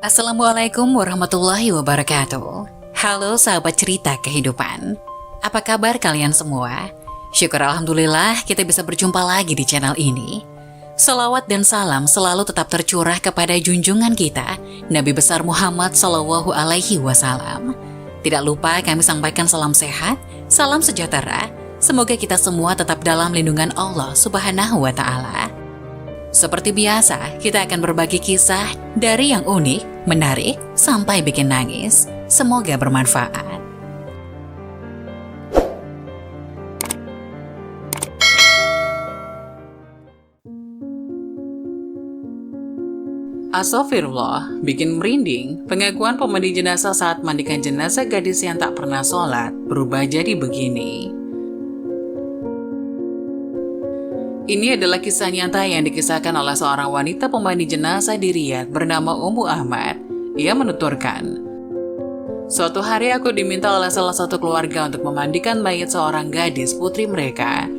Assalamualaikum warahmatullahi wabarakatuh. Halo sahabat cerita kehidupan. Apa kabar kalian semua? Syukur alhamdulillah kita bisa berjumpa lagi di channel ini. Salawat dan salam selalu tetap tercurah kepada junjungan kita, Nabi besar Muhammad Shallallahu Alaihi Wasallam. Tidak lupa kami sampaikan salam sehat, salam sejahtera. Semoga kita semua tetap dalam lindungan Allah Subhanahu wa Ta'ala. Seperti biasa, kita akan berbagi kisah dari yang unik, menarik, sampai bikin nangis. Semoga bermanfaat. Astagfirullah, bikin merinding. Pengakuan pemandi jenazah saat mandikan jenazah gadis yang tak pernah sholat berubah jadi begini. Ini adalah kisah nyata yang dikisahkan oleh seorang wanita pemandi jenazah di Riyadh bernama Ummu Ahmad. Ia menuturkan, "Suatu hari aku diminta oleh salah satu keluarga untuk memandikan mayat seorang gadis putri mereka.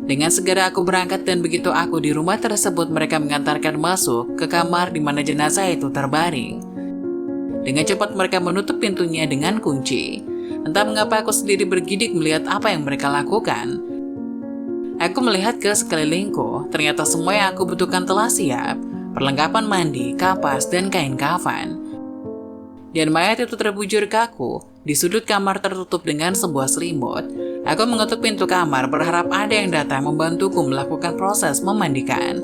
Dengan segera aku berangkat dan begitu aku di rumah tersebut mereka mengantarkan masuk ke kamar di mana jenazah itu terbaring. Dengan cepat mereka menutup pintunya dengan kunci. Entah mengapa aku sendiri bergidik melihat apa yang mereka lakukan. Aku melihat ke sekelilingku, ternyata semua yang aku butuhkan telah siap, perlengkapan mandi, kapas, dan kain kafan. Dan mayat itu terbujur kaku, di sudut kamar tertutup dengan sebuah selimut. Aku mengetuk pintu kamar berharap ada yang datang membantuku melakukan proses memandikan.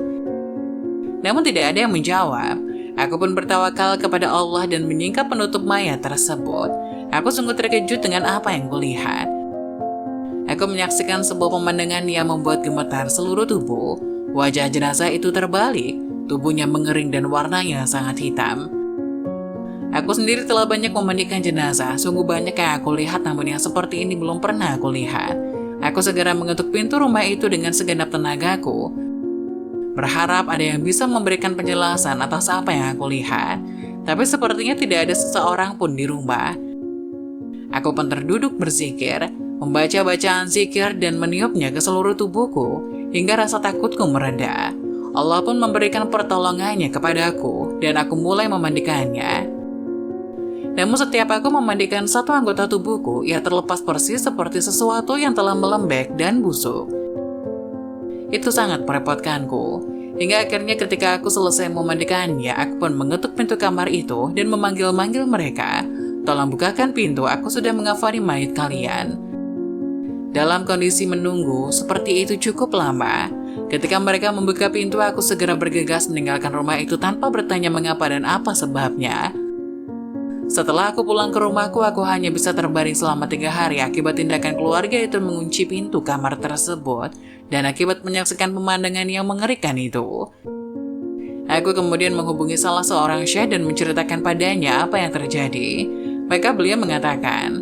Namun tidak ada yang menjawab. Aku pun bertawakal kepada Allah dan menyingkap penutup mayat tersebut. Aku sungguh terkejut dengan apa yang kulihat. Aku menyaksikan sebuah pemandangan yang membuat gemetar seluruh tubuh. Wajah jenazah itu terbalik, tubuhnya mengering dan warnanya sangat hitam. Aku sendiri telah banyak memandikan jenazah, sungguh banyak yang aku lihat namun yang seperti ini belum pernah aku lihat. Aku segera mengetuk pintu rumah itu dengan segenap tenagaku. Berharap ada yang bisa memberikan penjelasan atas apa yang aku lihat. Tapi sepertinya tidak ada seseorang pun di rumah. Aku pun terduduk berzikir, membaca bacaan zikir dan meniupnya ke seluruh tubuhku hingga rasa takutku mereda. Allah pun memberikan pertolongannya kepadaku dan aku mulai memandikannya. Namun setiap aku memandikan satu anggota tubuhku, ia terlepas persis seperti sesuatu yang telah melembek dan busuk. Itu sangat merepotkanku. Hingga akhirnya ketika aku selesai memandikannya, aku pun mengetuk pintu kamar itu dan memanggil-manggil mereka. Tolong bukakan pintu, aku sudah mengafani mayat kalian. Dalam kondisi menunggu, seperti itu cukup lama. Ketika mereka membuka pintu, aku segera bergegas meninggalkan rumah itu tanpa bertanya mengapa dan apa sebabnya. Setelah aku pulang ke rumahku, aku hanya bisa terbaring selama 3 hari akibat tindakan keluarga itu mengunci pintu kamar tersebut dan akibat menyaksikan pemandangan yang mengerikan itu. Aku kemudian menghubungi salah seorang syekh dan menceritakan padanya apa yang terjadi. Maka beliau mengatakan,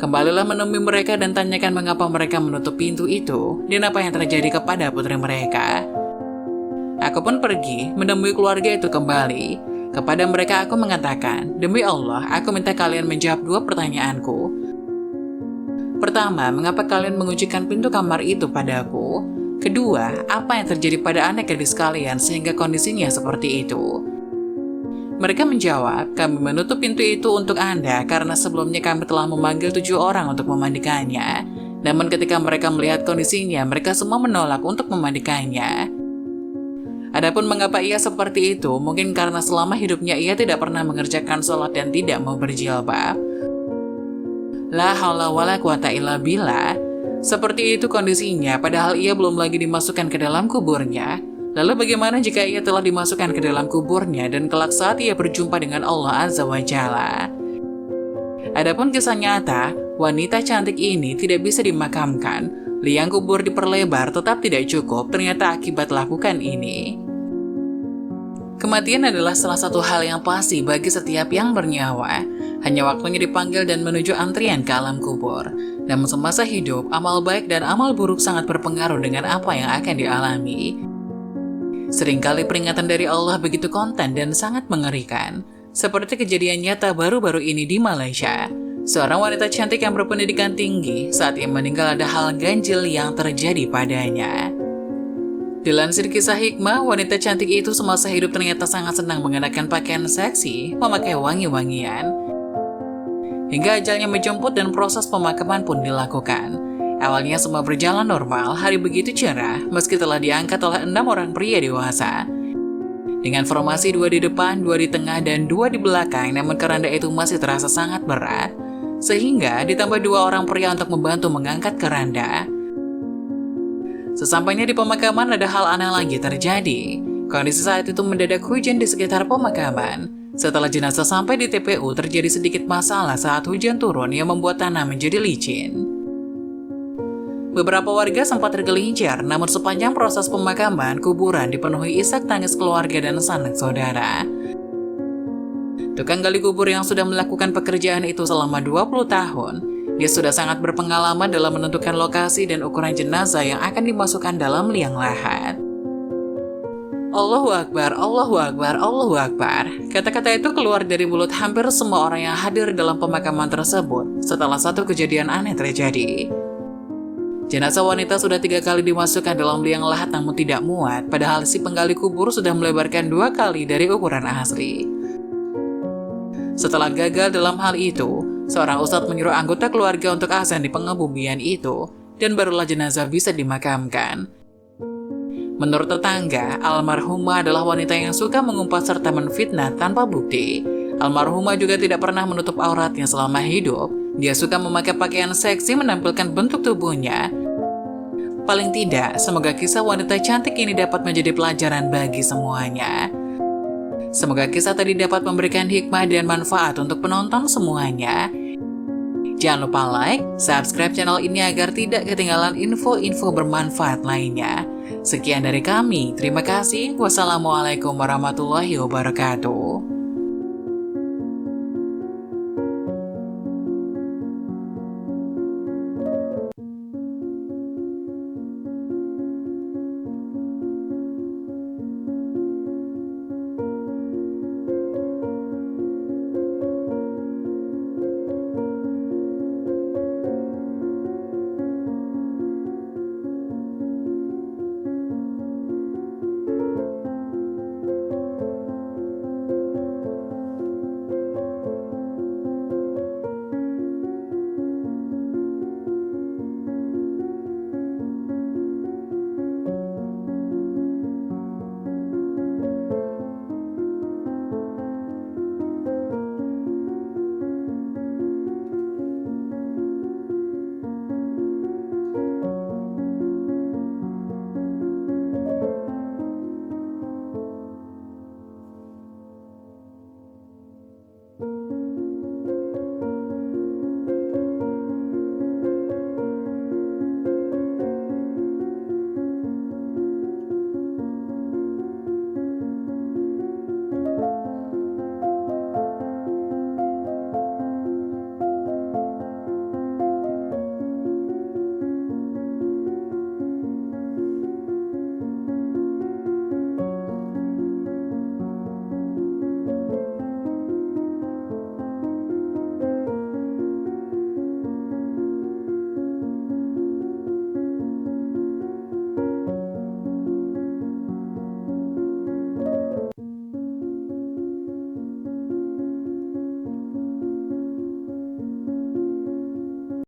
"Kembalilah menemui mereka dan tanyakan mengapa mereka menutup pintu itu dan apa yang terjadi kepada putri mereka." Aku pun pergi menemui keluarga itu kembali. Kepada mereka aku mengatakan, "Demi Allah, aku minta kalian menjawab 2 pertanyaanku. Pertama, mengapa kalian menguncikan pintu kamar itu padaku? Kedua, apa yang terjadi pada anak gadis kalian sehingga kondisinya seperti itu?" Mereka menjawab, "Kami menutup pintu itu untuk Anda karena sebelumnya kami telah memanggil 7 orang untuk memandikannya. Namun ketika mereka melihat kondisinya, mereka semua menolak untuk memandikannya. Adapun mengapa ia seperti itu, mungkin karena selama hidupnya ia tidak pernah mengerjakan sholat dan tidak mau berjilbab." La haula wala quwata illa billah. Seperti itu kondisinya, padahal ia belum lagi dimasukkan ke dalam kuburnya. Lalu bagaimana jika ia telah dimasukkan ke dalam kuburnya dan kelak saat ia berjumpa dengan Allah Azza wa Jalla? Adapun kisah nyata, wanita cantik ini tidak bisa dimakamkan. Liang kubur diperlebar tetap tidak cukup, ternyata akibat lakukan ini. Kematian adalah salah satu hal yang pasti bagi setiap yang bernyawa. Hanya waktunya dipanggil dan menuju antrian ke alam kubur. Namun semasa hidup, amal baik dan amal buruk sangat berpengaruh dengan apa yang akan dialami. Seringkali peringatan dari Allah begitu kontan dan sangat mengerikan. Seperti kejadian nyata baru-baru ini di Malaysia. Seorang wanita cantik yang berpendidikan tinggi, saat ia meninggal ada hal ganjil yang terjadi padanya. Dilansir kisah hikmah, wanita cantik itu semasa hidup ternyata sangat senang mengenakan pakaian seksi, memakai wangi-wangian. Hingga ajalnya menjemput dan proses pemakaman pun dilakukan. Awalnya semua berjalan normal, hari begitu cerah, meski telah diangkat oleh 6 orang pria dewasa. Dengan formasi 2 di depan, 2 di tengah, dan 2 di belakang, namun keranda itu masih terasa sangat berat, sehingga ditambah 2 orang pria untuk membantu mengangkat keranda. Sesampainya di pemakaman ada hal aneh lagi terjadi. Kondisi saat itu mendadak hujan di sekitar pemakaman. Setelah jenazah sampai di TPU, terjadi sedikit masalah saat hujan turun yang membuat tanah menjadi licin. Beberapa warga sempat tergelincir, namun sepanjang proses pemakaman, kuburan dipenuhi isak tangis keluarga dan sanak saudara. Tukang gali kubur yang sudah melakukan pekerjaan itu selama 20 tahun, dia sudah sangat berpengalaman dalam menentukan lokasi dan ukuran jenazah yang akan dimasukkan dalam liang lahat. Allahu Akbar, Allahu Akbar, Allahu Akbar. Kata-kata itu keluar dari mulut hampir semua orang yang hadir dalam pemakaman tersebut setelah satu kejadian aneh terjadi. Jenazah wanita sudah 3 kali dimasukkan dalam liang lahat namun tidak muat, padahal si penggali kubur sudah melebarkan 2 kali dari ukuran asli. Setelah gagal dalam hal itu, seorang ustadz menyuruh anggota keluarga untuk azan di pengebumian itu, dan barulah jenazah bisa dimakamkan. Menurut tetangga, almarhumah adalah wanita yang suka mengumpat serta menfitnah tanpa bukti. Almarhumah juga tidak pernah menutup auratnya selama hidup. Dia suka memakai pakaian seksi menampilkan bentuk tubuhnya. Paling tidak, semoga kisah wanita cantik ini dapat menjadi pelajaran bagi semuanya. Semoga kisah tadi dapat memberikan hikmah dan manfaat untuk penonton semuanya. Jangan lupa like, subscribe channel ini agar tidak ketinggalan info-info bermanfaat lainnya. Sekian dari kami, terima kasih. Wassalamualaikum warahmatullahi wabarakatuh.